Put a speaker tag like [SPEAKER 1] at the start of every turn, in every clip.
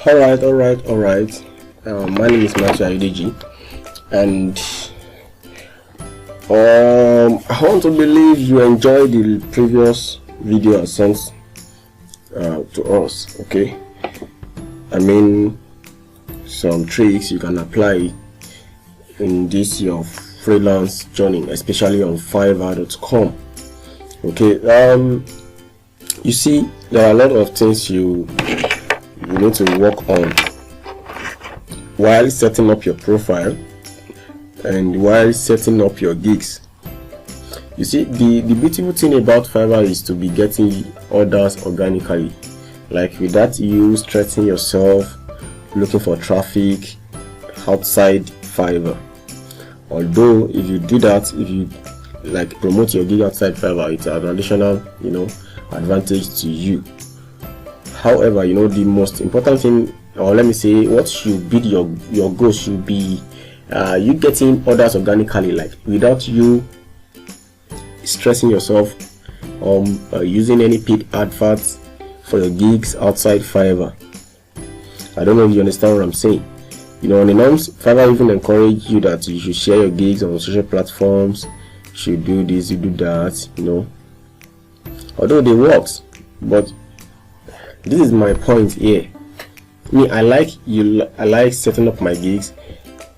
[SPEAKER 1] All right. My name is Matronet, and I want to believe you enjoyed the previous video I sent to us. Okay, I mean, some tricks you can apply in this your freelance journey, especially on Fiverr.com. Okay, you see, there are a lot of things you need to work on while setting up your profile and while setting up your gigs. You see, the beautiful thing about Fiverr is to be getting orders organically, like without you stressing yourself looking for traffic outside Fiverr. Although if you do that, if you like promote your gig outside Fiverr, it's an additional advantage to you. However, the most important thing, or let me say, what should be your goal should be you getting orders organically, like without you stressing yourself using any paid adverts for your gigs outside Fiverr. I don't know if you understand what I'm saying. On the norms, Fiverr even encourage you that you should share your gigs on social platforms, you should do this, you do that, although they works, but this is my point here. I like setting up my gigs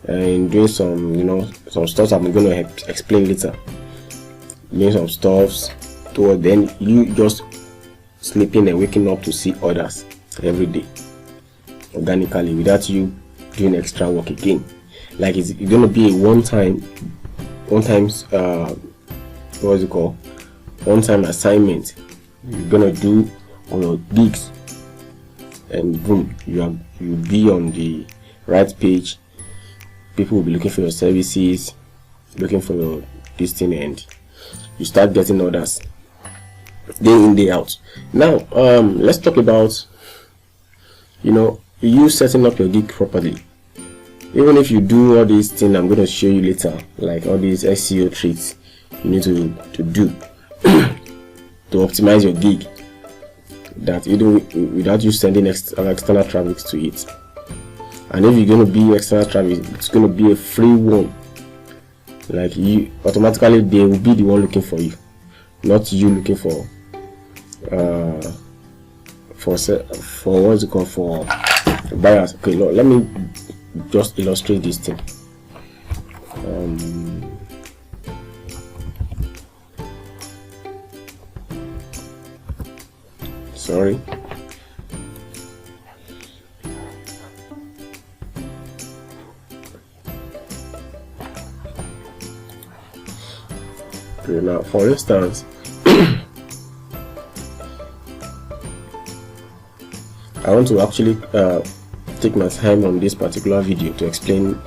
[SPEAKER 1] and doing some some stuff I'm going to explain later, doing some stuffs toward then you just sleeping and waking up to see orders every day organically without you doing extra work again. Like it's going to be a one-time assignment you're going to do on your gigs, and boom, you'll be on the right page. People will be looking for your services, looking for your this thing, and you start getting orders day in, day out. Now let's talk about you setting up your gig properly. Even if you do all these things I'm going to show you later, like all these SEO tricks you need to do to optimize your gig, that you do without you sending external traffic to it. And if you're going to be external traffic, it's going to be a free one. Like you automatically, they will be the one looking for you, not you looking for what's it called, for buyers. Okay, look, let me just illustrate this thing. Sorry. Okay, now for instance, I want to actually take my time on this particular video to explain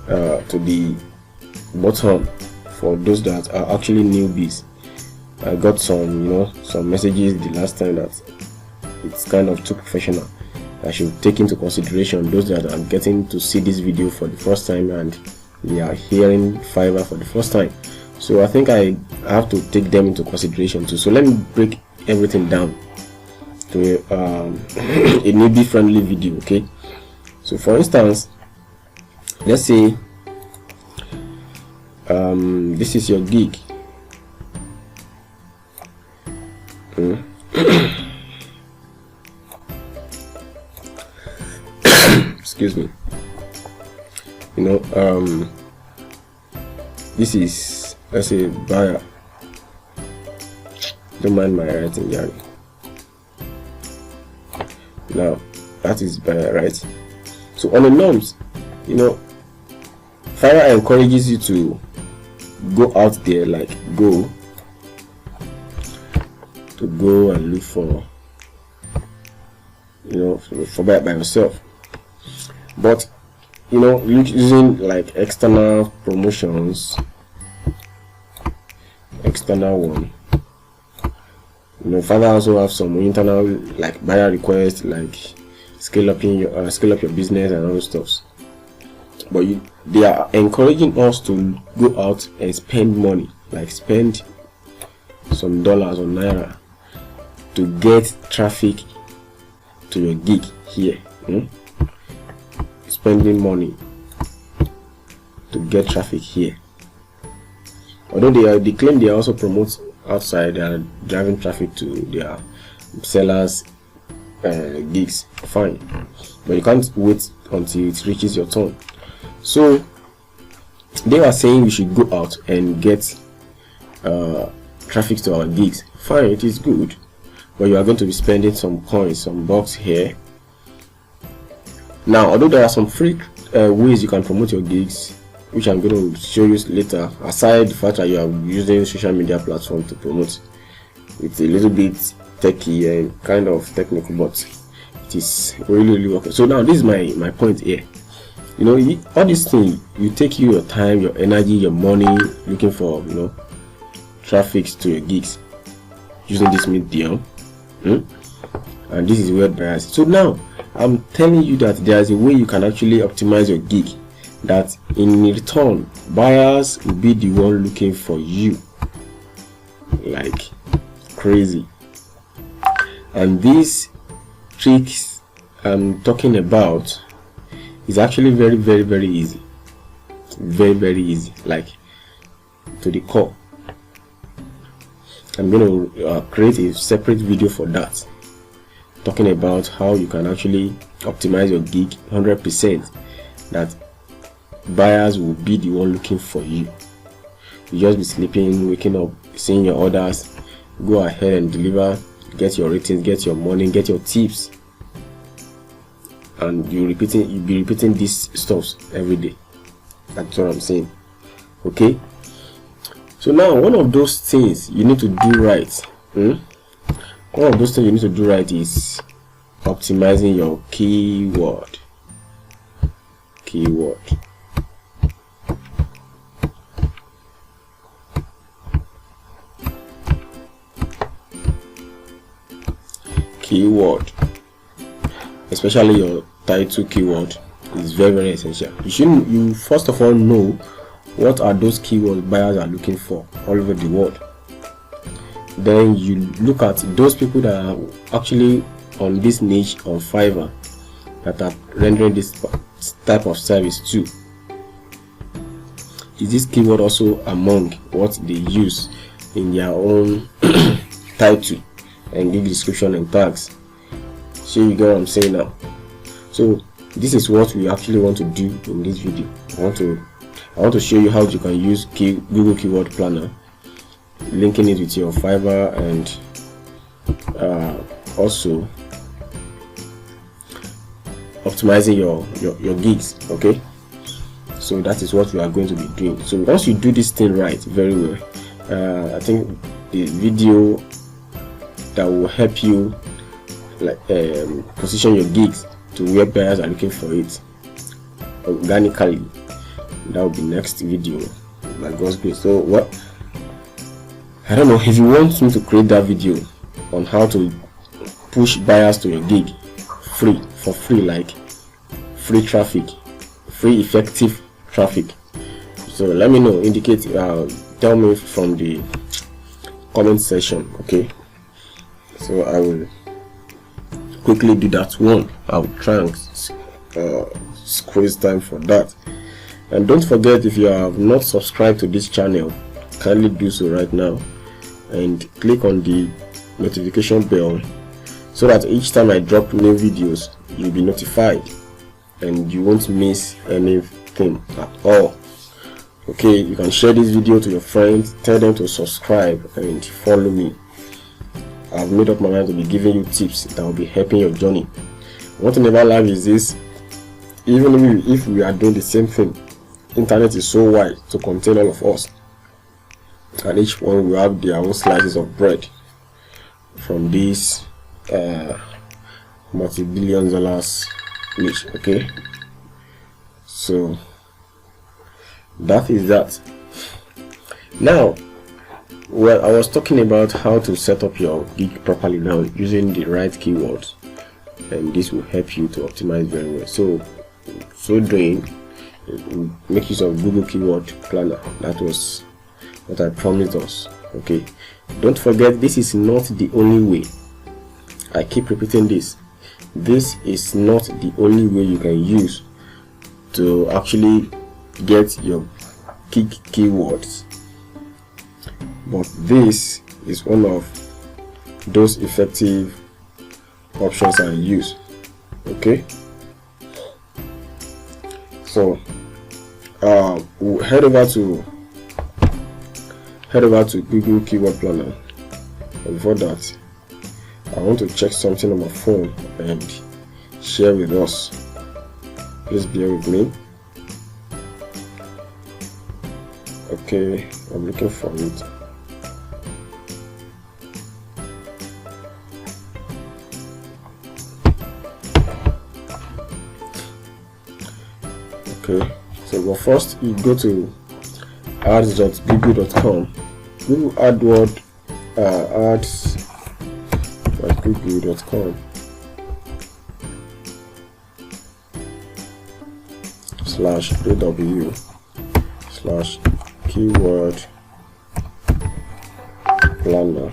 [SPEAKER 1] to the bottom for those that are actually newbies. I got some some messages the last time that it's kind of too professional. I should take into consideration those that are getting to see this video for the first time and they are hearing Fiverr for the first time. So I think I have to take them into consideration too. So let me break everything down to a newbie friendly video. Okay, so for instance, let's say this is your gig. Excuse me. This is, let's say, buyer. Don't mind my writing, Gary. Now that is buyer, right? So on the norms, Fiverr encourages you to go out there, like go and look for buy by yourself. But using like external promotions, external one, Fiverr also have some internal like buyer requests, like scale up your business and all those stuff. But they are encouraging us to go out and spend money, like spend some dollars or naira to get traffic to your gig here. spending money to get traffic here. Although they claim they also promote outside, they are driving traffic to their sellers gigs, fine, but you can't wait until it reaches your turn. So they were saying we should go out and get traffic to our gigs. Fine, it is good, but you are going to be spending some coins, some bucks here. Now, although there are some free ways you can promote your gigs, which I'm going to show you later, aside the fact that you are using social media platform to promote, it's a little bit techy and kind of technical, but it is really working. So now this is my point here. You know, all these things, you take your time, your energy, your money, looking for, you know, traffic to your gigs using this medium, and this is where buyers. So now I'm telling you that there is a way you can actually optimize your gig, that in return buyers will be the one looking for you like crazy. And these tricks I'm talking about is actually very easy, very easy, like to the core. I'm going to create a separate video for that, talking about how you can actually optimize your gig 100%, that buyers will be the one looking for you. You just be sleeping, waking up, seeing your orders, go ahead and deliver, get your ratings, get your money, get your tips, and you'll be repeating these stuffs every day. That's what I'm saying. Okay, so now one of those things you need to do right, one of those things you need to do right is optimizing your keyword. Keyword especially your title keyword is very essential. You first of all know what are those keywords buyers are looking for all over the world. Then you look at those people that are actually on this niche on Fiverr that are rendering this type of service too. Is this keyword also among what they use in their own title and gig description and tags? So you get what I'm saying now. So this is what we actually want to do in this video. I want to show you how you can use Google Keyword Planner, linking it with your Fiverr, and also optimizing your gigs. Okay, so that is what we are going to be doing. So once you do this thing right, very well, I think the video that will help you like position your gigs to where buyers are looking for it organically, that will be next video by God's grace. So what, I don't know, if you want me to create that video on how to push buyers to your gig for free, like free traffic, free effective traffic, so let me know, indicate, tell me from the comment section. Okay, so I will quickly do that one. I'll try and squeeze time for that. And don't forget, if you have not subscribed to this channel, kindly do so right now and click on the notification bell so that each time I drop new videos you'll be notified and you won't miss anything at all. Okay, you can share this video to your friends, tell them to subscribe and follow me. I've made up my mind to be giving you tips that will be helping your journey. One thing about life is this: even if we are doing the same thing, internet is so wide to contain all of us, and each one will have their own slices of bread from this multi-billion dollars niche. Okay, so that is that. Now, well, I was talking about how to set up your gig properly now using the right keywords, and this will help you to optimize very well. So doing, make use of Google Keyword Planner. That was what I promised us. Okay, don't forget, this is not the only way. I keep repeating this. this is not the only way you can use to actually get your keywords, but this is one of those effective options I use. Okay, so we'll head over to Google Keyword Planner. And before that, I want to check something on my phone and share with us. Please bear with me. Okay, I'm looking for it. Okay, so well, first you go to ads.google.com. Google AdWords ads.google.com /aw/keyword planner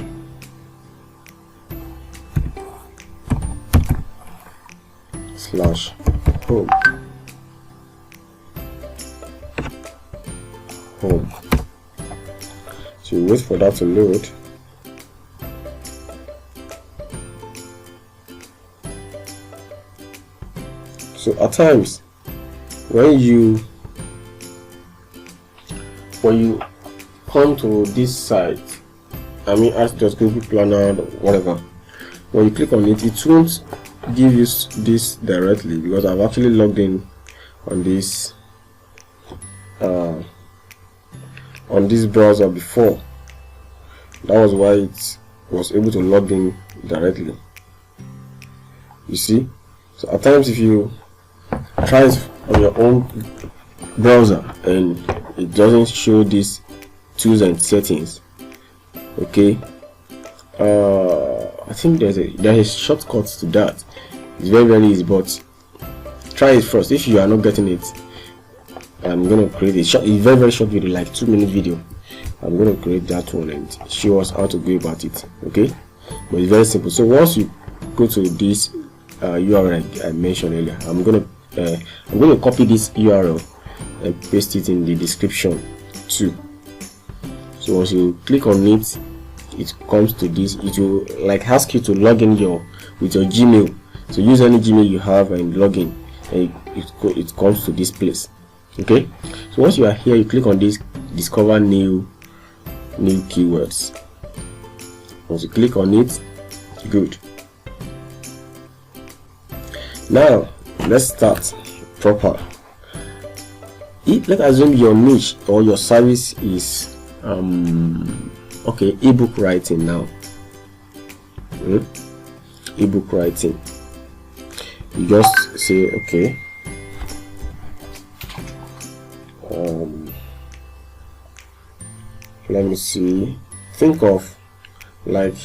[SPEAKER 1] /home. So you wait for that to load. So at times when you come to this site, I mean Google Planner, whatever, when you click on it, it won't give you this directly, because I've actually logged in on this browser before. That was why it was able to log in directly. You see, so at times if you try it on your own browser and it doesn't show these tools and settings, okay, I think there is shortcuts to that. It's very easy, but try it first. If you are not getting it, I'm gonna create a very short video, like 2-minute video. I'm gonna create that one and show us how to go about it. Okay, but it's very simple. So once you go to this URL I mentioned earlier, I'm gonna copy this URL and paste it in the description too. So once you click on it, it comes to this. It will like ask you to log in with your Gmail. So use any Gmail you have and log in, and it comes to this place. Okay, so once you are here, you click on this discover new keywords. Once you click on it, good. Now let's start proper. Let's assume your niche or your service is okay, ebook writing now. Ebook writing. You just say okay, let me see, think of like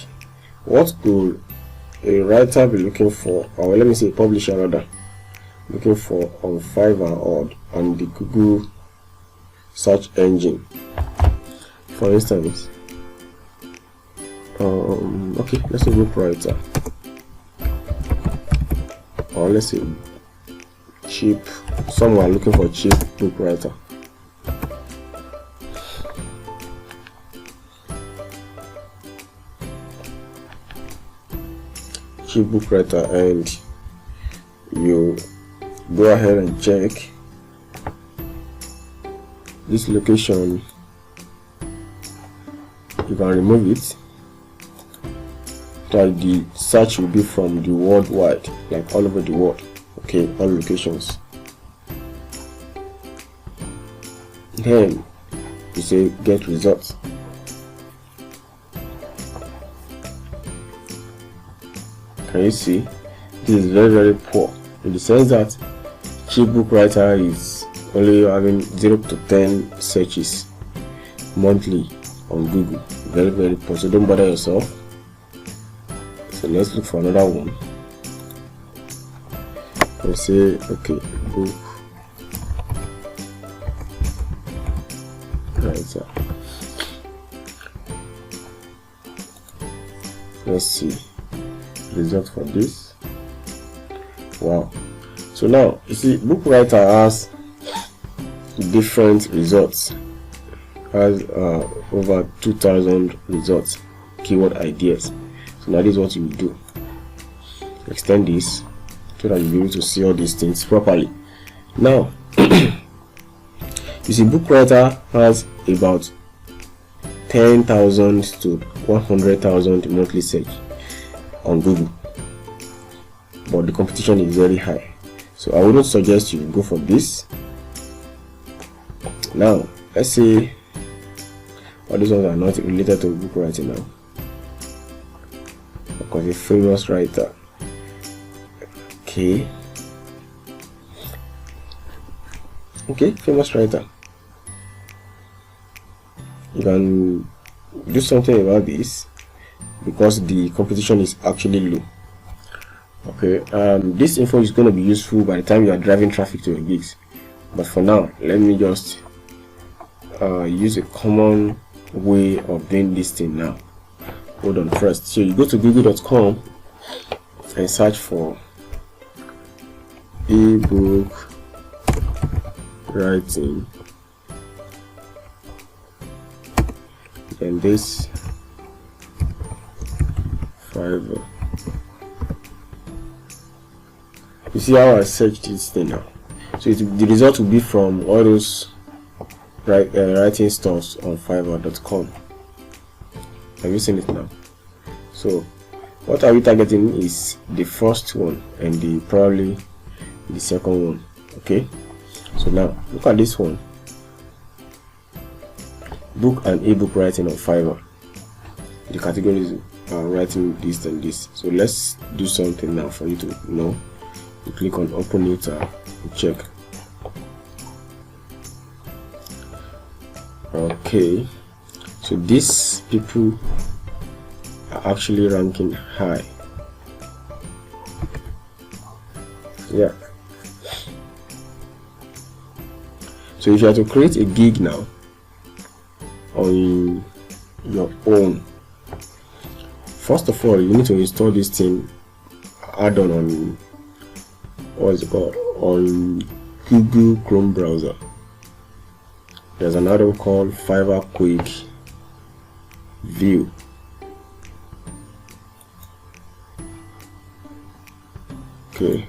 [SPEAKER 1] what could a writer be looking for, or let me say a publisher rather, looking for on Fiverr or on the Google search engine. For instance, okay, let's say book writer, or let's say cheap, someone looking for cheap book writer. Cheap book writer, and you go ahead and check this location. You can remove it, so the search will be from the worldwide, like all over the world. Okay, all locations. Then you say get results. Can you see? This is very poor, in the sense that cheap book writer is only having 0 to 10 searches monthly on Google. Very poor, so don't bother yourself. So let's look for another one. Let's say okay, book writer. Let's see result for this. Wow. So now you see, book writer has different results, has over 2,000 results, keyword ideas. So now this is what you will do. Extend this so that you'll be able to see all these things properly. Now you see, book writer has about 10,000 to 100,000 monthly search on Google, but the competition is very high, so I wouldn't suggest you go for this. Now let's say all these ones are not related to book writing now, because a famous writer. Okay, famous writer. You can do something about this because the competition is actually low. Okay, this info is going to be useful by the time you are driving traffic to your gigs, but for now let me just use a common way of doing this thing now. Hold on first. So you go to google.com and search for ebook writing, and this Fiverr. You see how I searched this thing now? So the result will be from all those writing stores on Fiverr.com. Have you seen it now? So what are we targeting is the first one and probably the second one. Okay, so now look at this one, book and ebook writing on Fiverr. The categories are writing this and this. So let's do something now for you to know. You click on open it and check. Okay, so these people are actually ranking high. Yeah. So if you have to create a gig now on your own, first of all you need to install this thing, add-on on what is it called, on Google Chrome browser. There's an add-on called Fiverr Quick View. Okay,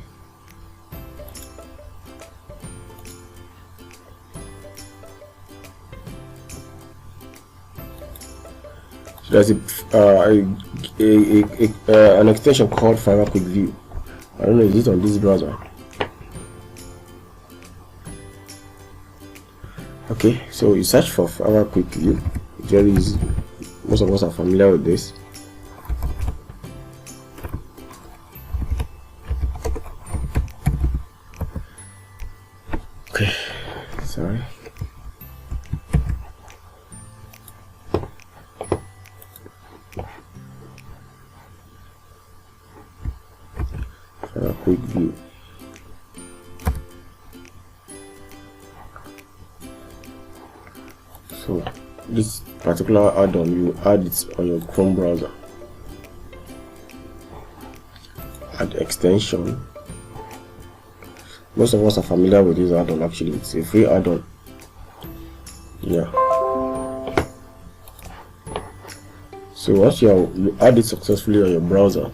[SPEAKER 1] so there's an extension called Fiverr Quick View. I don't know, is it on this browser? Okay, so you search for Fiverr Quick View. It's very easy. Most of us are familiar with this. Okay, sorry. Fiverr Quick View. So this particular add-on, you add it on your Chrome browser. Add extension. Most of us are familiar with this add-on. Actually, it's a free add-on. Yeah. So once you add it successfully on your browser,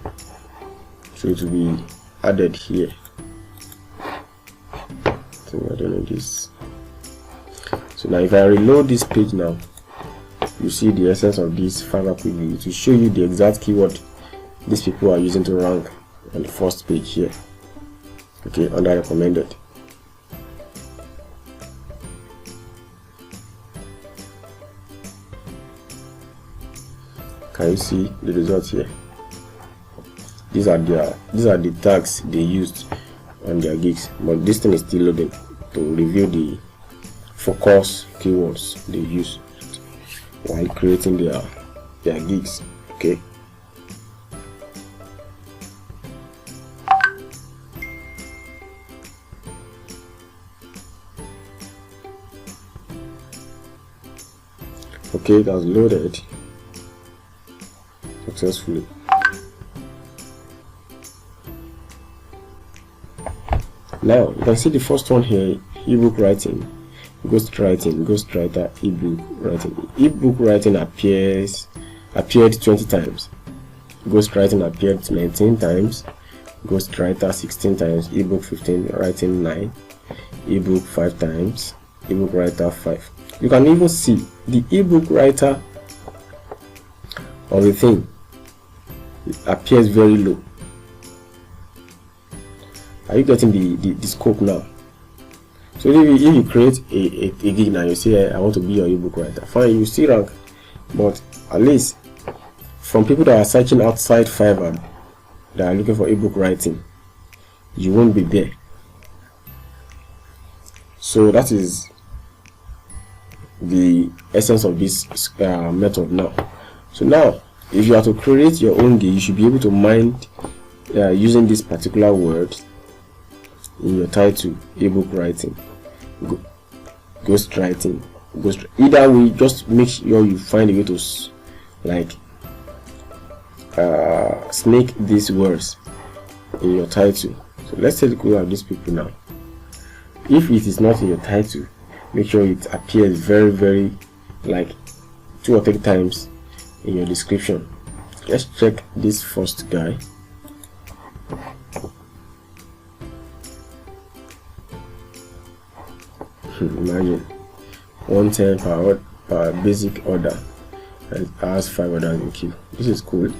[SPEAKER 1] so it will be added here. So I don't know this. So now if I reload this page now, you see the essence of this Fiverr Quick View to show you the exact keyword these people are using to rank on the first page here. Okay, under recommended. Can you see the results here? These are the tags they used on their gigs, but this thing is still loading to review the focus keywords they use while creating their gigs. Okay, it has loaded successfully. Now you can see the first one here, ebook writing, ghostwriting, ghostwriter, ebook writing. Ebook writing appeared 20 times. Ghostwriting appeared 19 times. Ghostwriter 16 times. Ebook 15, writing 9. Ebook 5 times. Ebook writer 5. You can even see the ebook writer of the thing appears very low. Are you getting the scope now? So if you create a gig now, you say I want to be your ebook writer, fine, you still rank, but at least from people that are searching outside Fiverr that are looking for ebook writing, you won't be there. So that is the essence of this method now. So now if you are to create your own gig, you should be able to mind using this particular word in your title, ebook writing, ghostwriting, either way. Just make sure you find a way to like snake these words in your title. So let's take a look at these people now. If it is not in your title, make sure it appears very like 2 or 3 times in your description. Let's check this first guy. Imagine 110 per basic order and it has 5 orders in queue. This is cool.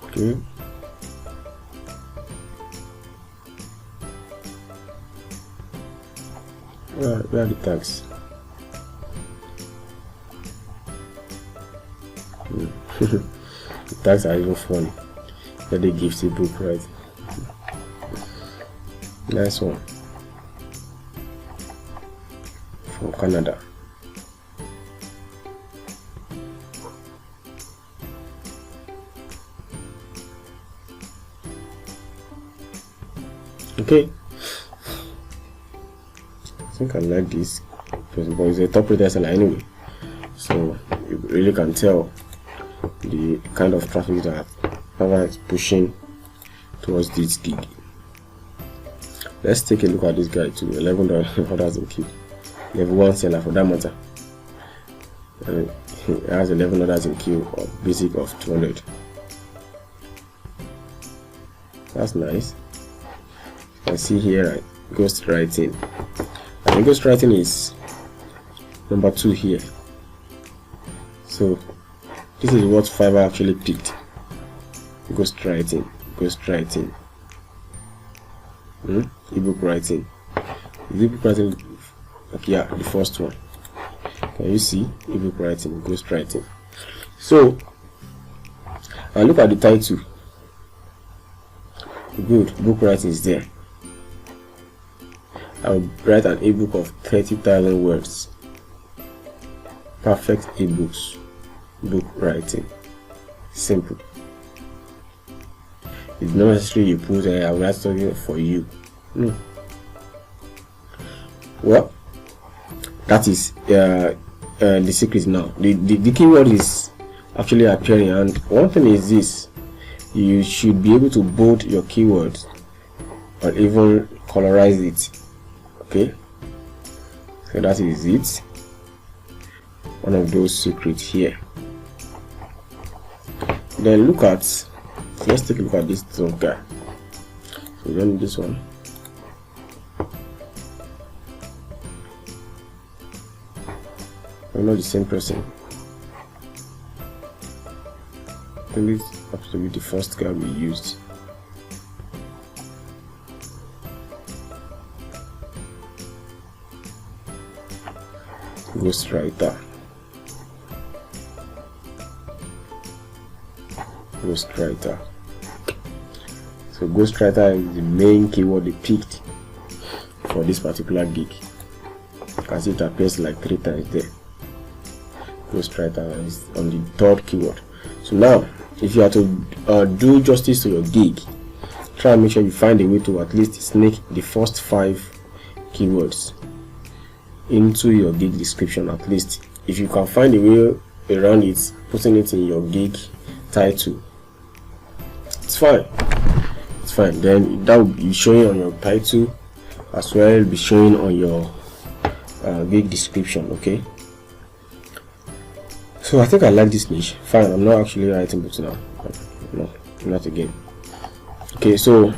[SPEAKER 1] Okay. Where are the tags? The tags are even funny. That they give the book, right? Nice one. From Canada. Okay. I think I like this person, but it's a top rated seller anyway. So you really can tell the kind of traffic that Fiverr is pushing towards this gig. Let's take a look at this guy too. 11 orders in queue. Level 1 seller for that matter. He has 11 orders in queue of basic of 200. That's nice. I see here, right, ghostwriting. I think ghostwriting is number 2 here. So this is what Fiverr actually picked. Ghostwriting. Ebook writing. Is ebook writing? Okay, yeah, the first one. Can you see ebook writing, ghostwriting? So I look at the title. Good, book writing is there. I'll write an ebook of 30,000 words. Perfect ebooks. Book writing. Simple. It's not necessary you put I will write something for you. No. Well, that is the secret now. The keyword is actually appearing, and one thing is this: you should be able to bold your keywords or even colorize it. Okay, so that is it. One of those secrets here. Then let's take a look at this top guy. So then this one. I'm not the same person. I think this has to be the first guy we used. Ghostwriter. So ghostwriter is the main keyword they picked for this particular gig. You can see it appears like 3 times there. Ghostwriter is on the 3rd keyword. So now, if you are to do justice to your gig, try and make sure you find a way to at least snake the first 5 keywords into your gig description. At least if you can find a way around it, putting it in your gig title. It's fine. It's fine. Then that will be showing on your title as well. It'll be showing on your gig description. Okay. So I think I like this niche. Fine. I'm not actually writing books now. No, not again. Okay. So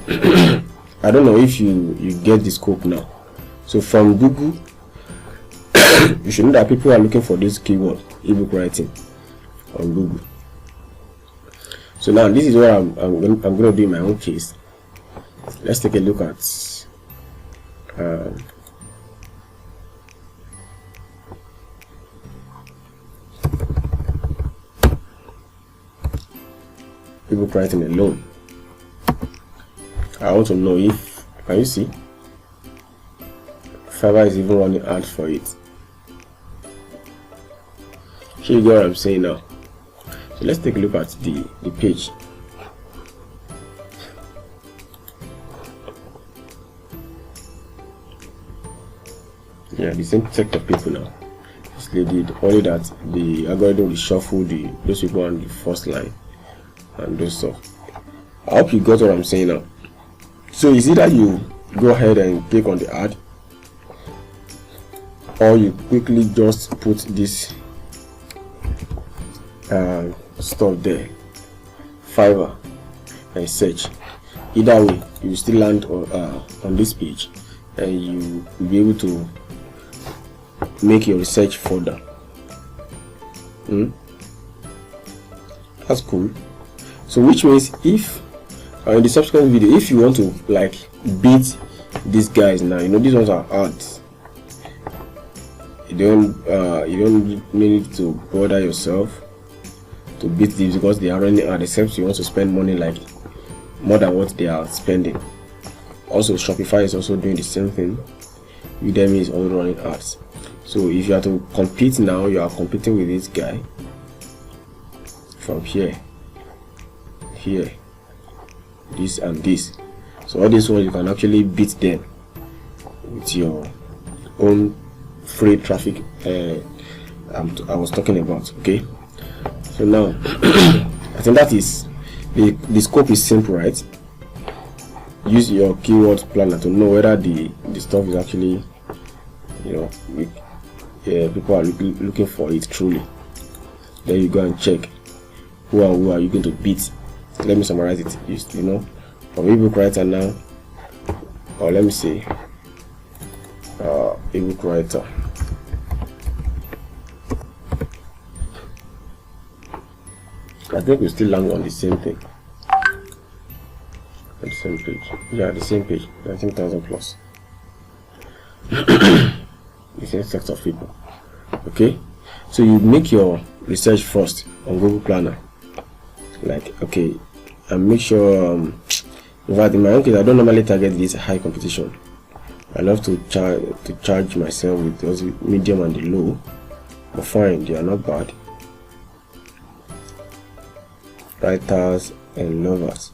[SPEAKER 1] I don't know if you get the scope now. So from Google, you should know that people are looking for this keyword, ebook writing, on Google. So now this is what I'm going to do in my own case. Let's take a look at ebook writing alone. I want to know if, can you see, Fiverr is even running ads for it. So you get what I'm saying now. So let's take a look at the page. Yeah, the same set of people now. This lady, only that the algorithm will shuffle those people on the first line and those stuff. I hope you got what I'm saying now. So is either you go ahead and click on the ad, or you quickly just put this stuff there, Fiverr, and search. Either way, you still land on this page, and you will be able to make your research further. That's cool. So which means if in the subsequent video, if you want to like beat these guys now, you know these ones are ads. You don't need to bother yourself to beat these because they are running ads, except you want to spend money like more than what they are spending. Also, Shopify is also doing the same thing. Udemy is also running ads. So if you are to compete now, you are competing with this guy from here, this and this. So all these ones you can actually beat them with your own free traffic I was talking about. Okay, so now I think that is the scope is simple, right? Use your keyword planner to know whether the stuff is actually, you know, people are looking for it truly. Then you go and check who are you going to beat. Let me summarize it. You know, from ebook writer now, or let me say ebook writer. I think we still land on the same thing. At the same page. Yeah, the same page. 19,000 plus. The same set of people. Okay, so you make your research first on Google Planner. Like, okay, and make sure. In fact, in my own case, I don't normally target this high competition. I love to charge myself with those medium and the low, but fine, they are not bad. Writers and lovers.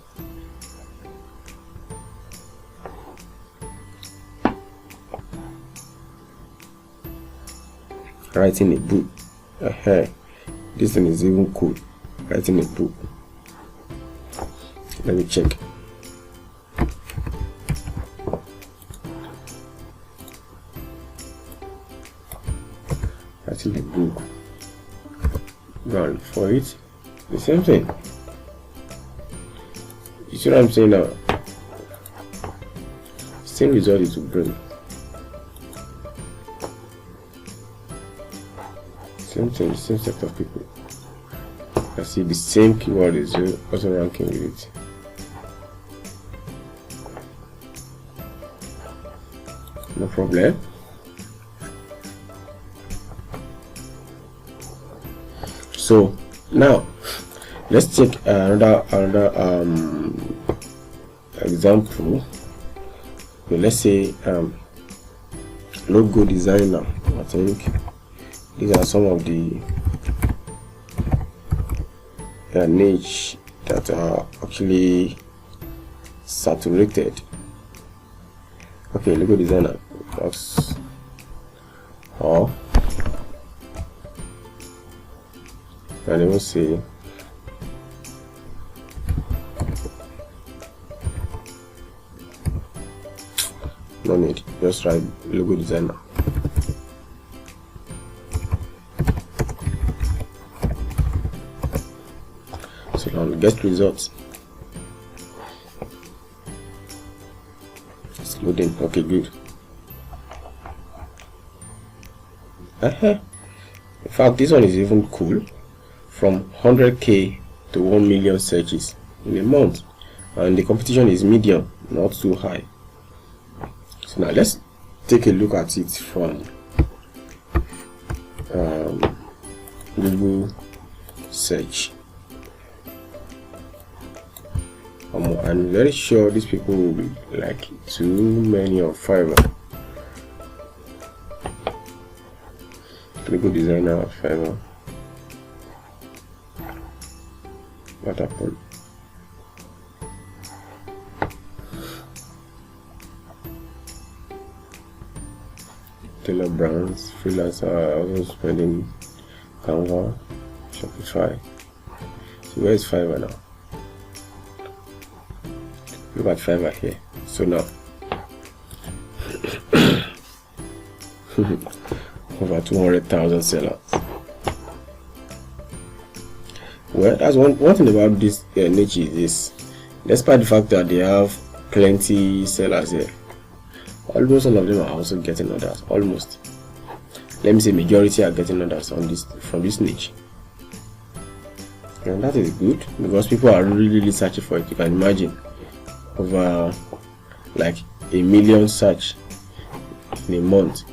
[SPEAKER 1] Writing a book. This thing is even cool. Writing a book. Let me check. Writing a book. Run for it. The same thing. You see what I'm saying now? Same result it will bring. Same thing, same set of people. I see the same keyword is also ranking with it. No problem. So now let's take another example. So let's say logo designer. I think these are some of the niche that are actually saturated. Okay, logo designer. Or and even say no need, just write logo designer. So now get results. It's loading. Okay, good. In fact, this one is even cool. From 100k to 1 million searches in a month, and the competition is medium, not too high. So now let's take a look at it from Google search. I'm very sure these people will be like too many on Fiverr. Logo designer on Fiverr. What happened? Tailor brands, freelancer, also spending Canva, Shopify. So where is Fiverr now? Look at Fiverr here. So now over 200,000 sellers. Well, that's one thing about this niche is this. Despite the fact that they have plenty sellers here, almost all of them are also getting orders. Almost, let me say, majority are getting orders on this from this niche, and that is good because people are really searching for it. You can imagine over like 1 million search in a month.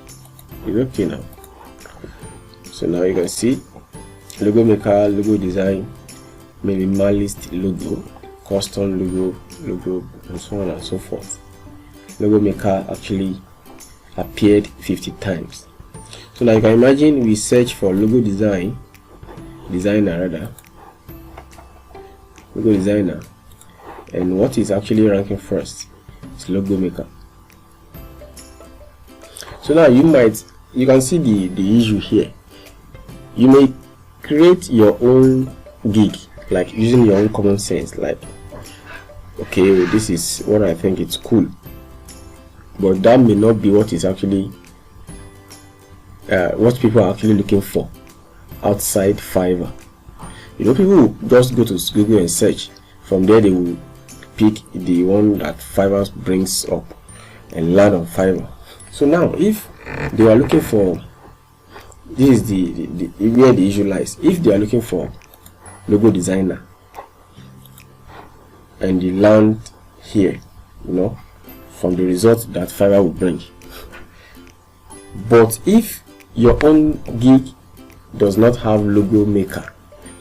[SPEAKER 1] It's okay now. So now you can see logo maker, logo design, minimalist logo, custom logo, and so on and so forth. Logo maker actually appeared 50 times. So now you can imagine we search for logo designer, and what is actually ranking first is logo maker. So now you can see the issue here. You may create your own gig, like using your own common sense, like, okay, this is what I think it's cool, but that may not be what is actually what people are actually looking for outside Fiverr. You know, people will just go to Google and search. From there they will pick the one that Fiverr brings up and land on Fiverr. So now if they are looking for, this is the where the issue lies. If they are looking for logo designer and they land here, you know, from the result that Fiverr will bring. But if your own gig does not have logo maker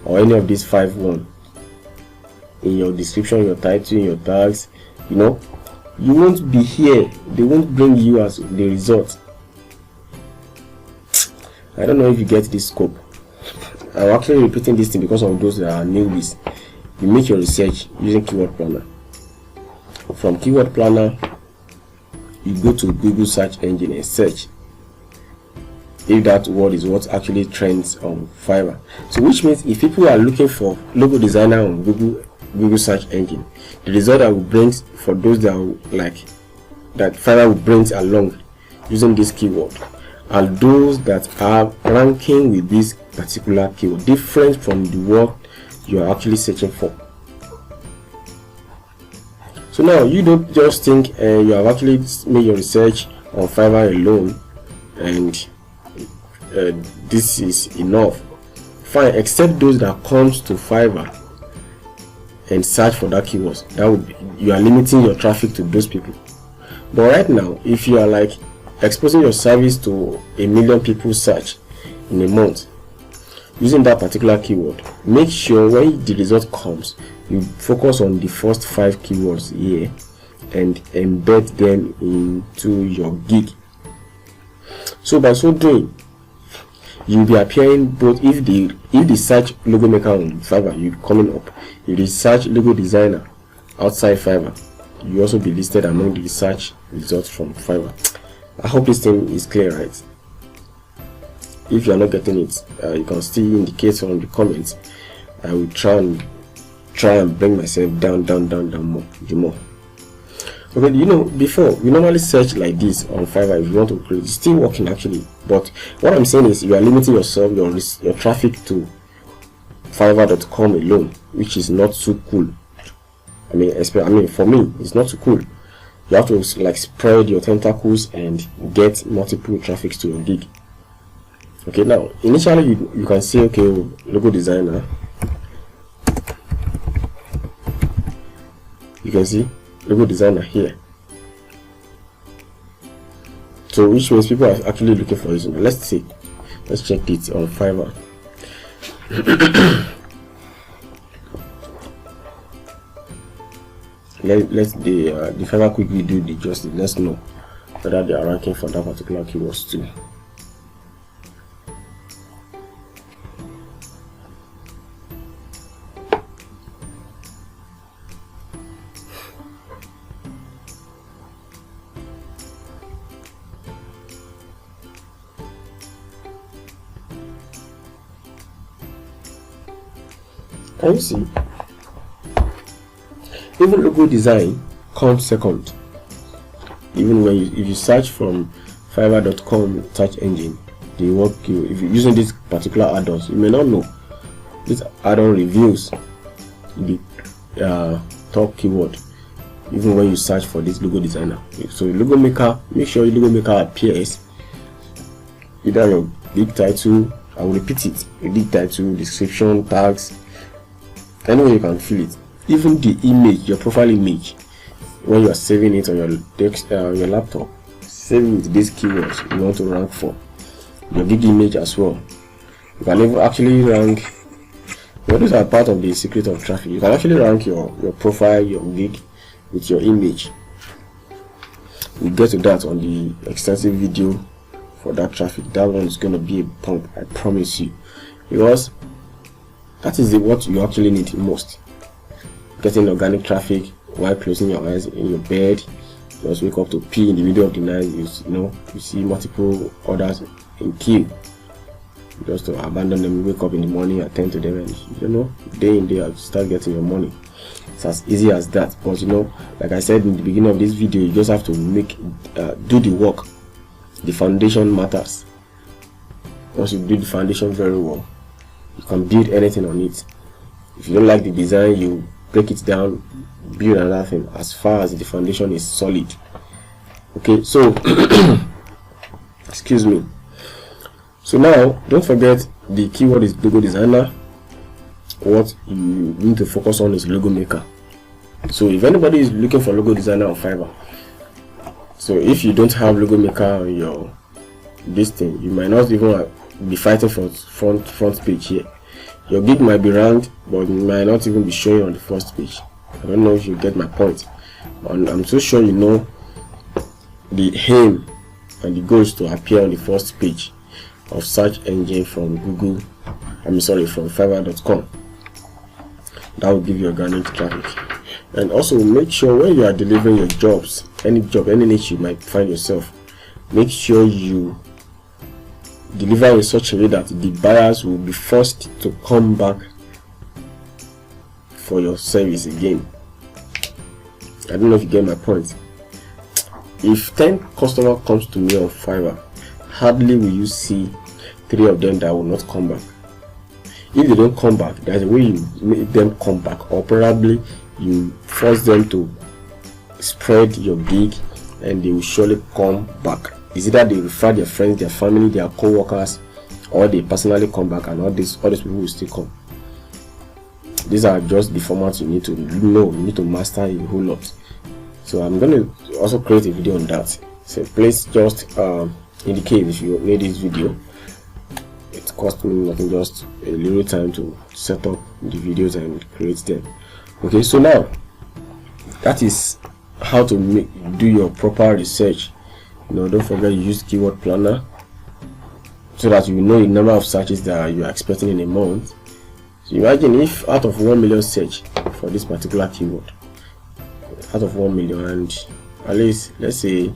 [SPEAKER 1] or any of these 5 in your description, your title, your tags, you know, you won't be here. They won't bring you as the result. I don't know if you get this scope. I'm actually repeating this thing because of those that are newbies. You make your research using keyword planner. From keyword planner, you go to Google search engine and search if that word is what actually trends on Fiverr. So which means if people are looking for logo designer on Google search engine, the result that will bring for those that will, like that Fiverr will bring along using this keyword are those that are ranking with this particular keyword, different from the word you are actually searching for. So now you don't just think you have actually made your research on Fiverr alone and this is enough. Fine, except those that comes to Fiverr and search for that keyword. That would be, you are limiting your traffic to those people. But right now, if you are like exposing your service to 1 million people search in a month using that particular keyword, make sure when the result comes, you focus on the first 5 keywords here and embed them into your gig. So by so doing, you'll be appearing both if the search logo maker on Fiverr, you coming up. If the search logo designer outside Fiverr, you also be listed among the search results from Fiverr. I hope this thing is clear, right? If you are not getting it, you can still indicate on the comments I will try and bring myself down more. Okay, you know, before we normally search like this on Fiverr. If you want to create, it's still working actually, but what I'm saying is you are limiting yourself, your traffic to Fiverr.com alone, which is not so cool. I mean for me it's not so cool. You have to like spread your tentacles and get multiple traffics to your gig. Okay, now initially you can say, okay, logo designer. You can see logo designer here, so which means people are actually looking for this. Let's check it on Fiverr. Let the Fiverr quickly do the justice. Let's know whether they are ranking for that particular keywords too. Can you see? Even logo design comes second. Even when if you search from Fiverr.com search engine, they work you. If you're using this particular add-ons, you may not know this add-on reviews the top keyword. Even when you search for this logo designer, so logo maker, make sure your logo maker appears. Either your big title, I will repeat it, your big title, description, tags. Anyway, you can fill it. Even the image, your profile image, when you are saving it on your your laptop, saving with these keywords you want to rank for. Your gig image as well. You can even actually rank. Well, these are part of the secret of traffic. You can actually rank your profile, your gig with your image. We'll get to that on the extensive video for that traffic. That one is going to be a pump, I promise you, because that is what you actually need most. Getting organic traffic while closing your eyes in your bed. You just wake up to pee in the middle of the night. You see multiple orders in queue. Just to abandon them, wake up in the morning, attend to them, and day in day out, start getting your money. It's as easy as that. But like I said in the beginning of this video, you just have to do the work. The foundation matters. Once you do the foundation very well, you can build anything on it. If you don't like the design, you break it down, build another thing as far as the foundation is solid. Okay, so excuse me. So now don't forget the keyword is logo designer. What you need to focus on is logo maker. So if anybody is looking for logo designer on Fiverr, so if you don't have logo maker on your this thing, you might not even be fighting for front page here. Your gig might be ranked, but it might not even be showing on the first page. I don't know if you get my point. And I'm so sure you know the aim and the goal is to appear on the first page of search engine from Google. from Fiverr.com. That will give you organic traffic. And also make sure when you are delivering your jobs, any niche you might find yourself, make sure you deliver in such a way that the buyers will be forced to come back for your service again. I don't know if you get my point. If 10 customers comes to me on Fiverr, hardly will you see 3 of them that will not come back. If they don't come back, there's a way you make them come back, or probably you force them to spread your gig and they will surely come back. Is either they refer their friends, their family, their co-workers, or they personally come back, and all these people will still come. These are just the formats you need to know, you need to master a whole lot. So I'm going to also create a video on that. So please just indicate if you need this video. It cost me nothing, just a little time to set up the videos and create them. Okay, so now that is how to do your proper research. Don't forget you use keyword planner so that you know the number of searches that you are expecting in a month. So imagine if out of 1 million search for this particular keyword, out of 1 million, and at least let's say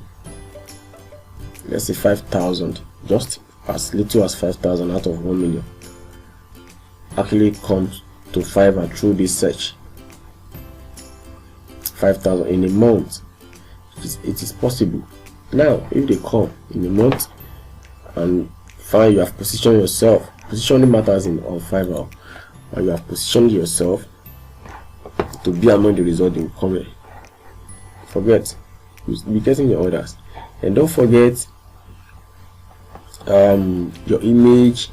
[SPEAKER 1] 5,000, just as little as 5,000 out of 1 million actually comes to Fiverr through this search. 5,000 in a month. It is possible. Now, if they come in a month and find you have positioned yourself, positioning matters on Fiverr, and you have positioned yourself to be among the results in comment. Forget, you'll be getting your orders. And don't forget, your image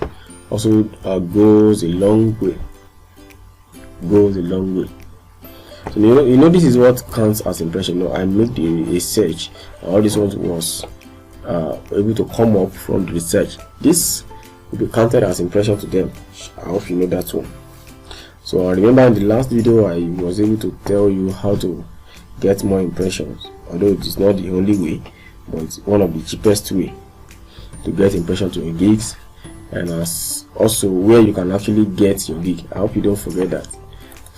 [SPEAKER 1] also goes a long way. Goes a long way. So you know this is what counts as impression. I made a search, and all this one was able to come up from the research. This will be counted as impression to them. I hope you know that one. So I remember in the last video I was able to tell you how to get more impressions, although it is not the only way, but it's one of the cheapest way to get impression to your gigs, and as also where you can actually get your gig. I hope you don't forget that.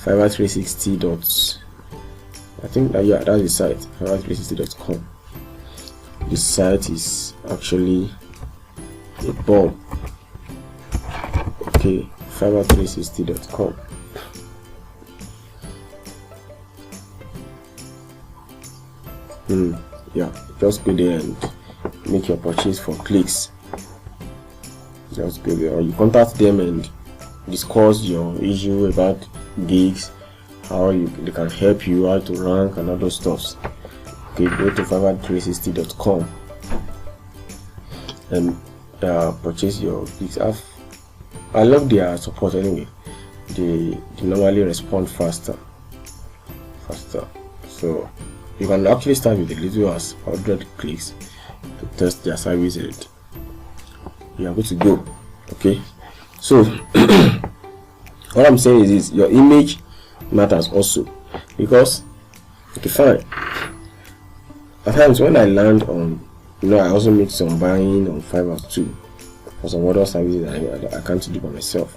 [SPEAKER 1] Fiverr360. I think that, yeah, that's the site, Fiverr360.com. This site is actually a bomb. Okay, Fiverr360.com. Yeah, just go there and make your purchase for clicks. Just go there, or you contact them and discuss your issue about gigs, how they can help you, how to rank and other stuffs. Okay, go to Fiverr360.com and purchase your gigs. I love their support anyway. They normally respond faster. So you can actually start with a little as 100 clicks to test their service, and you are good to go. Okay, so what I'm saying is this: your image matters also, because okay, fine, at times when I land on, I also make some buying on Fiverr too for some other services I can't do by myself.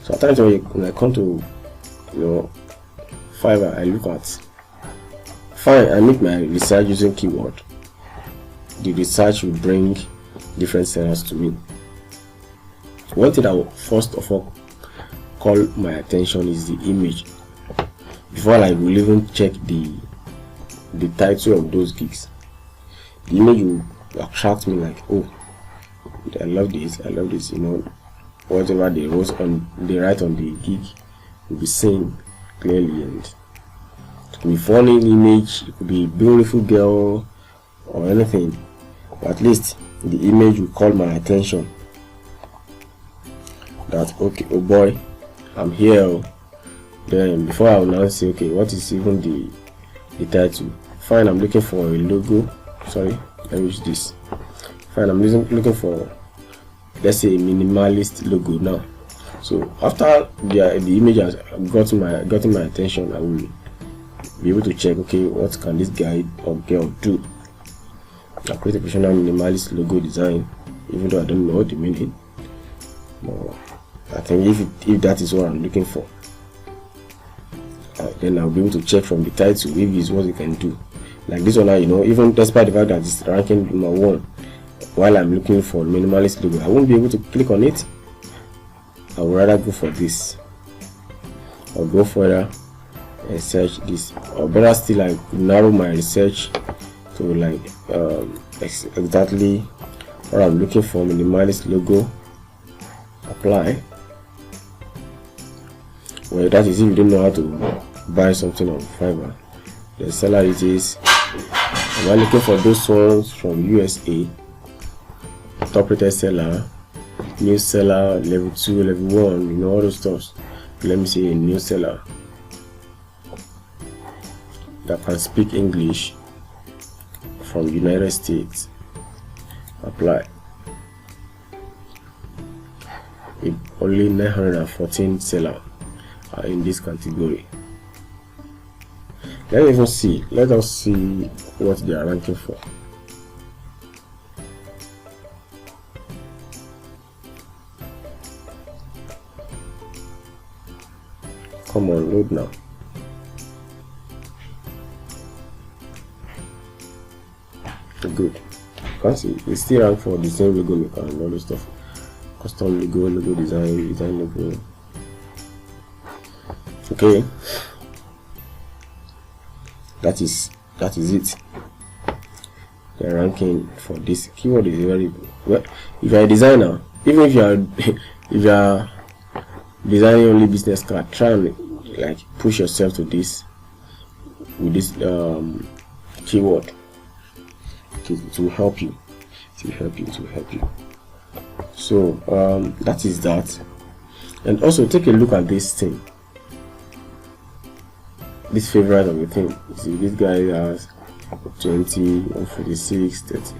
[SPEAKER 1] So at times when I come to Fiverr, I look at, fine, I make my research using keyword. The research will bring different sellers to me. One thing that will first of all call my attention is the image, before I will even check the title of those gigs. The image will attract me, like, oh, I love this, whatever they write on the gig will be seen clearly, and it could be funny image, it could be beautiful girl or anything, but at least the image will call my attention. That, okay, oh boy, I'm here. Then before I will now say, okay, what is even the title? Fine, I'm looking for a logo. Sorry, let me use this. Fine, I'm looking for, let's say, a minimalist logo now. So after the image has gotten my attention, I will be able to check, okay, what can this guy or girl do? I'll create a professional minimalist logo design, even though I don't know the meaning. But I think if that is what I'm looking for, then I'll be able to check from the title if it's what you can do. Like this one now, even despite the fact that it's ranking number 1, while I'm looking for minimalist logo, I won't be able to click on it. I would rather go for this, or go further and search this, or better still, like narrow my research to like exactly what I'm looking for. Minimalist logo, apply. Well, that is if you don't know how to buy something on Fiverr. The seller is I'm looking for those ones from USA, top rated seller, new seller, level 2, level 1, all those stuff. Let me see a new seller that can speak English from United States. Apply. Only 914 sellers are in this category. Let us see what they are ranking for. Come on, load now. Good. Can't see, it's still rank for the same logo maker and all this stuff. Custom logo design logo. Okay, that is it. The ranking for this keyword is very well. If you're a designer, even if you are if you are designing only business card, try and like push yourself to this with this keyword. It will help you. It will help you. So that is that. And also take a look at this thing, this favorite of the thing. You see, this guy has 20, 46, 30.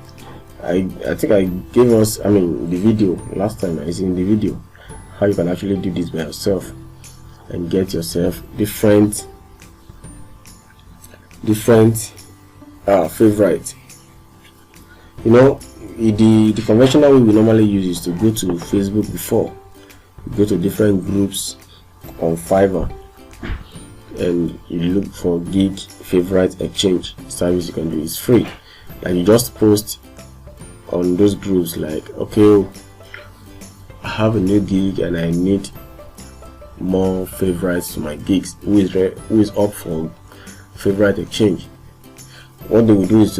[SPEAKER 1] I think I gave us, I mean, the video last time. I see in the video how you can actually do this by yourself and get yourself different favorite. You know, the conventional way we normally use is to go to Facebook before, go to different groups on Fiverr, and you look for gig favorite exchange service. You can do, it's free. Like you just post on those groups like, okay, I have a new gig and I need more favorites to my gigs. Who is up for favorite exchange? What they will do is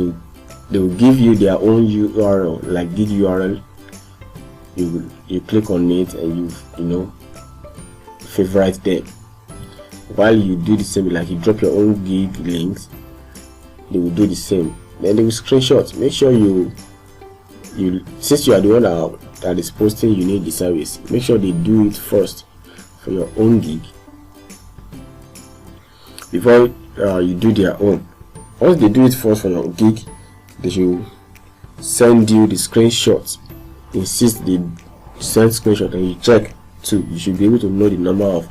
[SPEAKER 1] they will give you their own URL, like gig URL. You click on it and you know favorite them. While you do the same, like you drop your own gig links, they will do the same. Then they will screenshot. Make sure you since you are the one that is posting, you need the service. Make sure they do it first for your own gig before you do their own. Once they do it first for your gig, they should send you the screenshots. Insist they send screenshot and you check too. You should be able to know the number of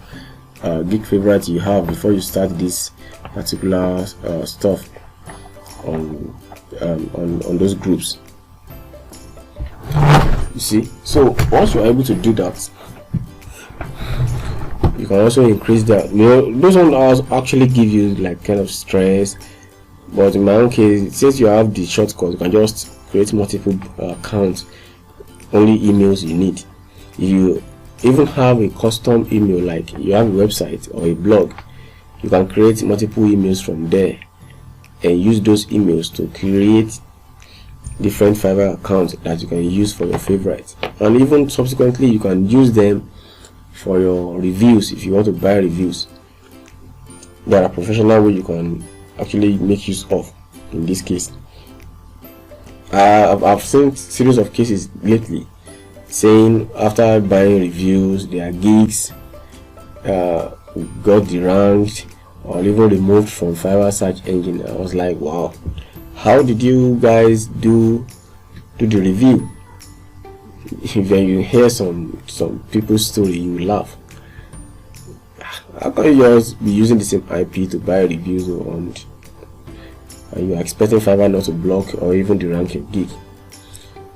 [SPEAKER 1] gig favorites you have before you start this particular stuff on those groups. You see, so once you're able to do that, you can also increase that. You know, those ones actually give you like kind of stress, but in my own case, since you have the shortcut, you can just create multiple accounts, only emails you need. If you even have a custom email, like you have a website or a blog, you can create multiple emails from there and use those emails to create different Fiverr accounts that you can use for your favorites. And even subsequently, you can use them for your reviews. If you want to buy reviews, there are professional way you can actually make use of. In this case, I've seen series of cases lately saying after buying reviews, their gigs got deranked or even removed from Fiverr search engine. I was like, wow, how did you guys do the review? When you hear some people's story, you laugh. How can you just be using the same IP to buy reviews and you are expecting Fiverr not to block or even derank your gig?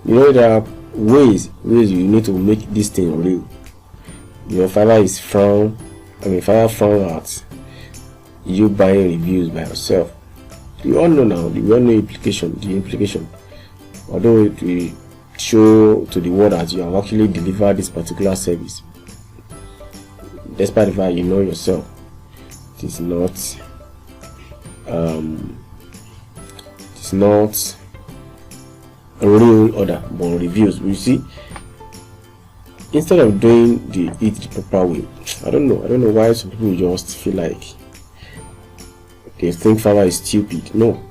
[SPEAKER 1] You know, there are ways you need to make this thing real. Your Fiverr is Fiverr frown at you buying reviews by yourself. You all know now, the well-known implication. Although it will show to the world that you have actually delivered this particular service, despite the fact you know yourself, it is not a real order, but reviews. You see, instead of doing it the proper way, I don't know why some people just feel like they think Fiverr is stupid. No,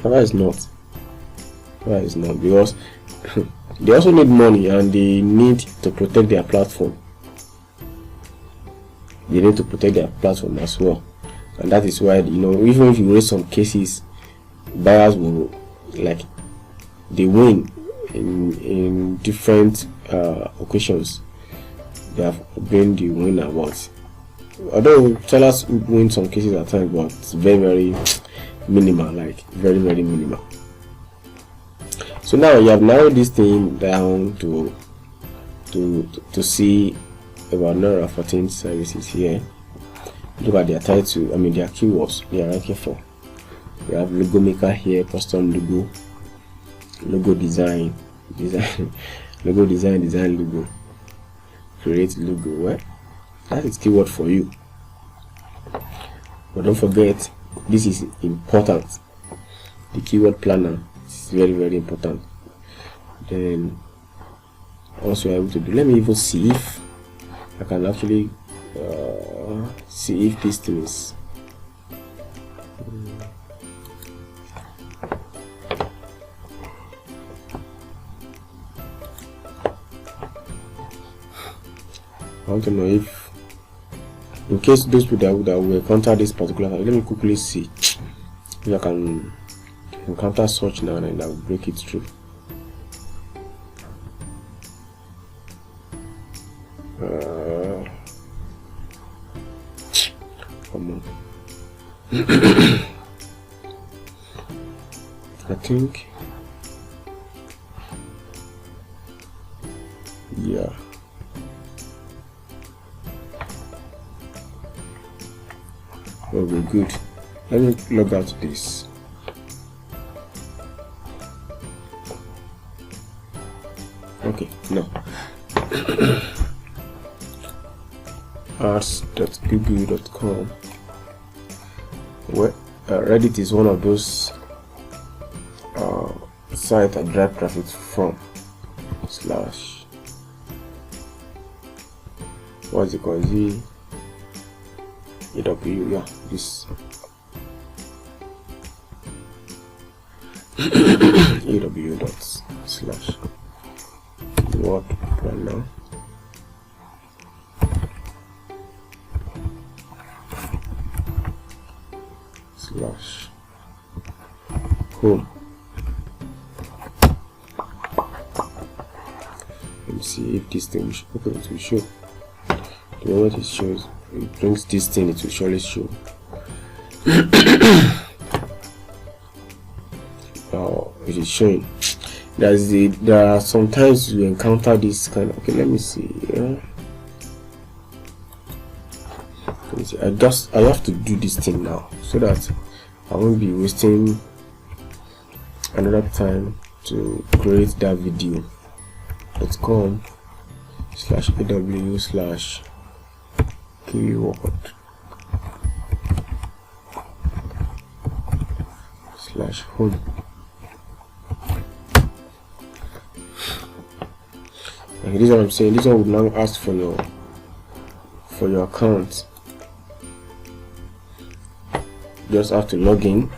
[SPEAKER 1] Fiverr is not. Fiverr is not, because they also need money and they need to protect their platform. They need to protect their platform as well, and that is why, you know, even if you raise some cases, buyers will they win in different occasions. They have been the winner, but although sellers win some cases at times, but it's very minimal, very minimal. So now you have narrowed this thing down to see about 914 services here. Look at their title, their keywords they are ranking for. We have logo maker here, custom logo design, logo design, logo, create logo. What? That is keyword for you. But don't forget, this is important. The keyword planner is very, very important. Then also you're able to do, let me even see if I can actually see if this thing is I want to know if, in case those people that will encounter this particular, let me quickly see if I can encounter such now, and I will break it through. Come on. I think, yeah. Okay, good. Let me log out this. Okay, no. Arts.google.com. Well, Reddit is one of those sites I drive traffic from. Slash. What's it called? AW, yeah, this AW dot slash what planner slash home. Let me see if this thing will show. Okay, it will show. The moment it shows, it brings this thing, it will surely show. It is showing. There are sometimes you encounter this kind of, okay, let me see. Let me see. I have to do this thing now so that I won't be wasting another time to create that video. .com /aw / keyword / home. And this is what I'm saying. This one would now ask for your account. Just have to log in.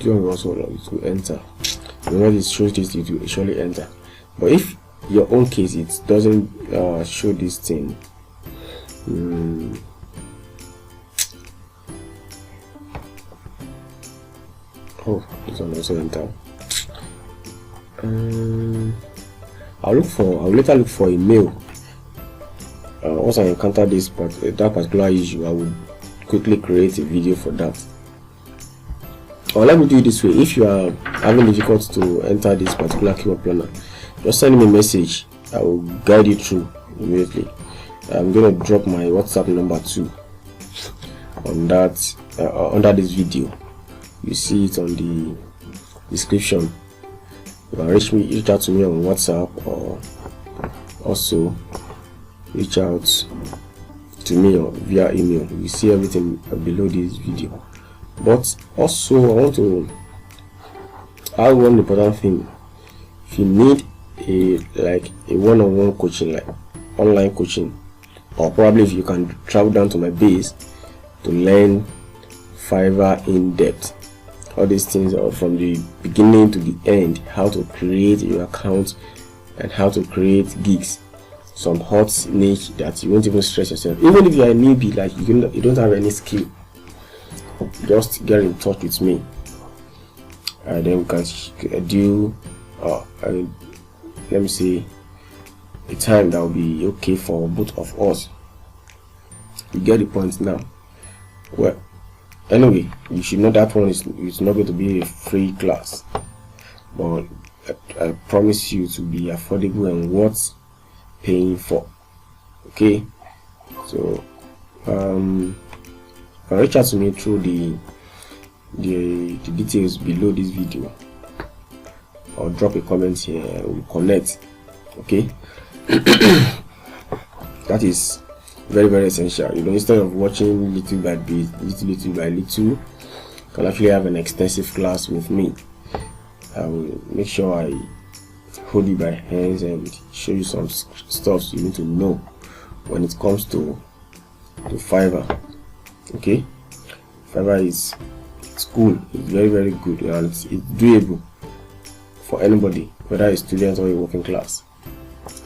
[SPEAKER 1] You also to enter. When it shows this, it will surely enter. But if your own case it doesn't show this thing, oh, this one also enter. I'll later look for a mail. Once I encounter this that particular issue, I will quickly create a video for that. Or let me do it this way. If you are having difficulty to enter this particular keyword planner, just send me a message. I will guide you through immediately. I'm going to drop my WhatsApp number too on that under this video. You see it on the description. You can reach out to me on WhatsApp, or also reach out to me or via email. You see everything below this video. But also I want to add one important thing. If you need a one-on-one coaching, like online coaching, or probably if you can travel down to my base to learn Fiverr in depth, all these things are from the beginning to the end, how to create your account and how to create gigs, some hot niche that you won't even stress yourself. Even if you are a newbie, like you don't have any skill, just get in touch with me, and then we can do let me see a time that will be okay for both of us. You get the point now. Well, anyway, you should know that one is not going to be a free class, but I promise you to be affordable and worth paying for. Okay, so reach out to me through the details below this video, or drop a comment here. We'll connect. Okay. That is very essential. Instead of watching little by little, you can actually have an extensive class with me. I will make sure I hold you by hands and show you some stuff you need to know when it comes to Fiverr. Okay, Fiverr is cool. It's very good, and it's doable for anybody, whether a student or a working class.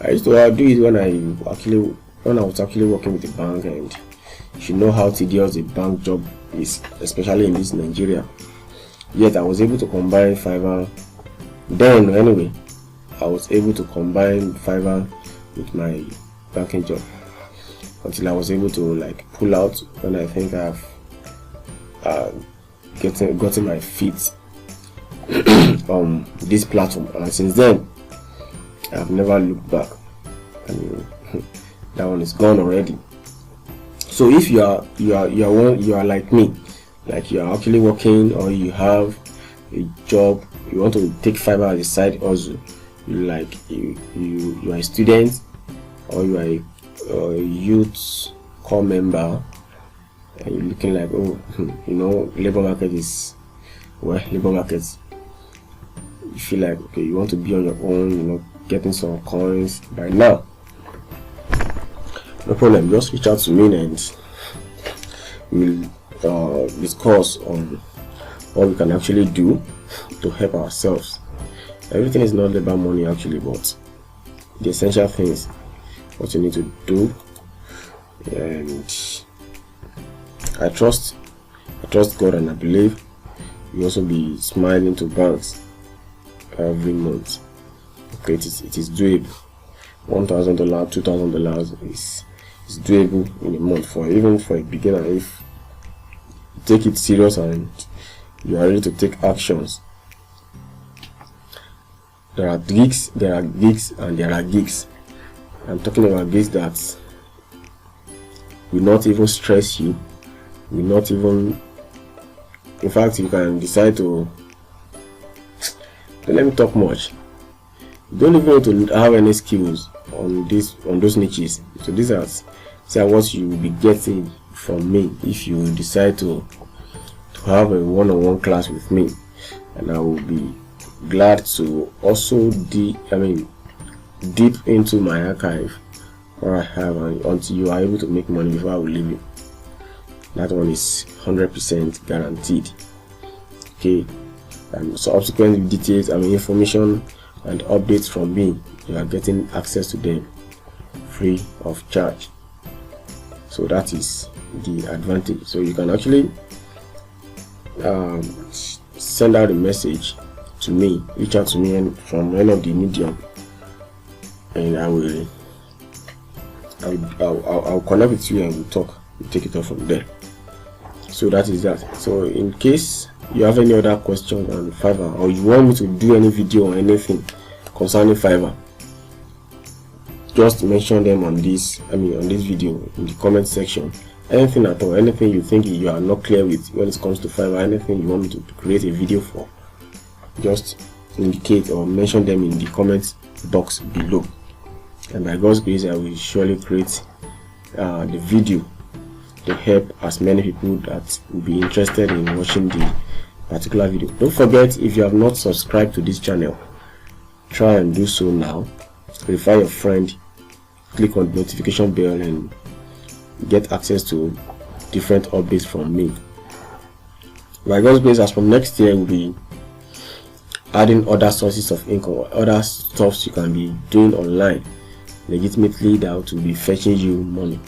[SPEAKER 1] I used to do it when I was actually working with a bank, and you know how tedious a bank job is, especially in this Nigeria. Yet I was able to combine Fiverr. Then anyway, I was able to combine Fiverr with my banking job until I was able to pull out when I think I've gotten my feet on this platform, and since then I've never looked back. I mean, that one is gone already. So if you are like me, like you are actually working, or you have a job, you want to take Fiverr as a side hustle, you are a student, or you are a youth core member, and you're looking like, labor market is, labor markets, you feel like, okay, you want to be on your own, getting some coins by now, no problem, just reach out to me and we'll discuss on what we can actually do to help ourselves. Everything is not about money actually, but the essential things, what you need to do. And I trust God, and I believe you also be smiling to banks every month. Okay, it is doable. $1,000, $2,000 is doable in a month, even for a beginner, if you take it serious and you are ready to take actions. There are gigs, and there are gigs. I'm talking about gigs that will not even stress you, will not even, in fact, you can decide to, don't let me talk much. You don't even need to have any skills on those niches. So these are what you will be getting from me if you decide to have a one-on-one class with me, and I will be glad to also deep into my archive where I have, until you are able to make money before I will leave you. That one is 100% guaranteed. Okay, and subsequent details, information and updates from me, you are getting access to them free of charge. So that is the advantage. So you can actually send out a message to me, reach out to me, and from any of the medium, and I'll connect with you and we'll talk. We'll take it off from there. So that is that. So in case you have any other questions on Fiverr, or you want me to do any video or anything concerning Fiverr, just mention them on this video in the comment section. Anything at all, anything you think you are not clear with when it comes to Fiverr, anything you want me to create a video for, just indicate or mention them in the comment box below, and by God's grace I will surely create the video to help as many people that will be interested in watching the particular video. Don't forget, if you have not subscribed to this channel, try and do so now. Refer your friend, click on the notification bell, and get access to different updates from me. By God's grace, as from next year, we'll be adding other sources of income, other stuff you can be doing online legitimately that will be fetching you money.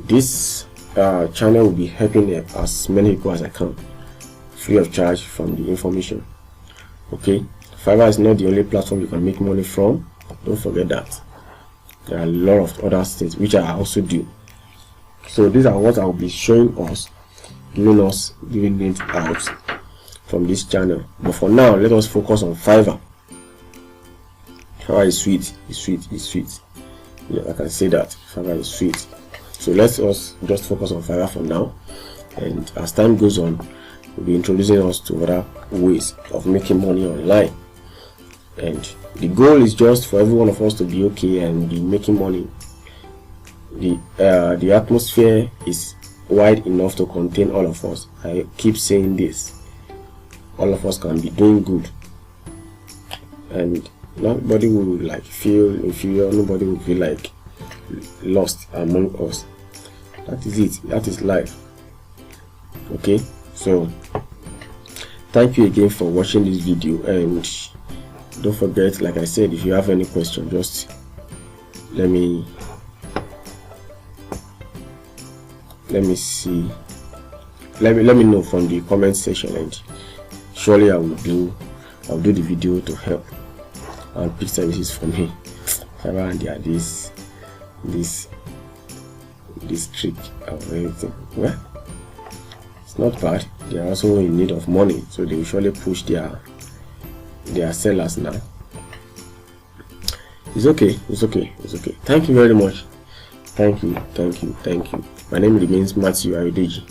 [SPEAKER 1] This channel will be helping as many people as I can, free of charge from the information. Okay, Fiverr is not the only platform you can make money from. Don't forget that. There are a lot of other things which I also do. So these are what I will be showing us, giving it out from this channel. But for now, let us focus on Fiverr. Fiverr is sweet, it's sweet. Yeah, I can say that Fiverr is sweet. So let us just focus on Fiverr for now, and as time goes on, we'll be introducing us to other ways of making money online. And the goal is just for every one of us to be okay and be making money. The atmosphere is wide enough to contain all of us. I keep saying this. All of us can be doing good, and nobody will like feel inferior. Nobody will feel like lost among us. That is it. That is life. Okay, so thank you again for watching this video, and don't forget, like I said, if you have any question, just let me see. Let me know from the comment section, and surely I will do the video to help and pick services from here. And there this trick of everything. Well, it's not bad. They are also in need of money, so they usually push their sellers now. It's okay. Thank you very much. Thank you. My name remains Matthew Ayodeji.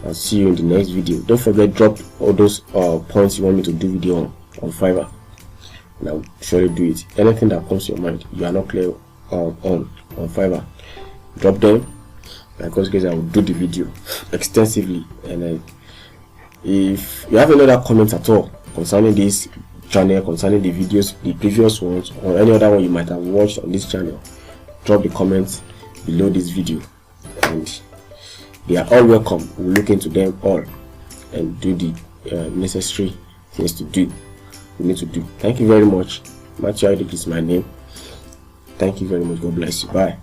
[SPEAKER 1] I'll see you in the next video. Don't forget, drop all those points you want me to do video on Fiverr, and I'll surely do it. Anything that comes to your mind you are not clear on Fiverr, drop them, because guys, I will do the video extensively. And if you have any other comments at all concerning this channel, concerning the videos, the previous ones, or any other one you might have watched on this channel, drop the comments below this video, and they are all welcome. We'll look into them all and do the necessary things we need to do. Thank you very much. Matronet is my name. Thank you very much. God bless you. Bye.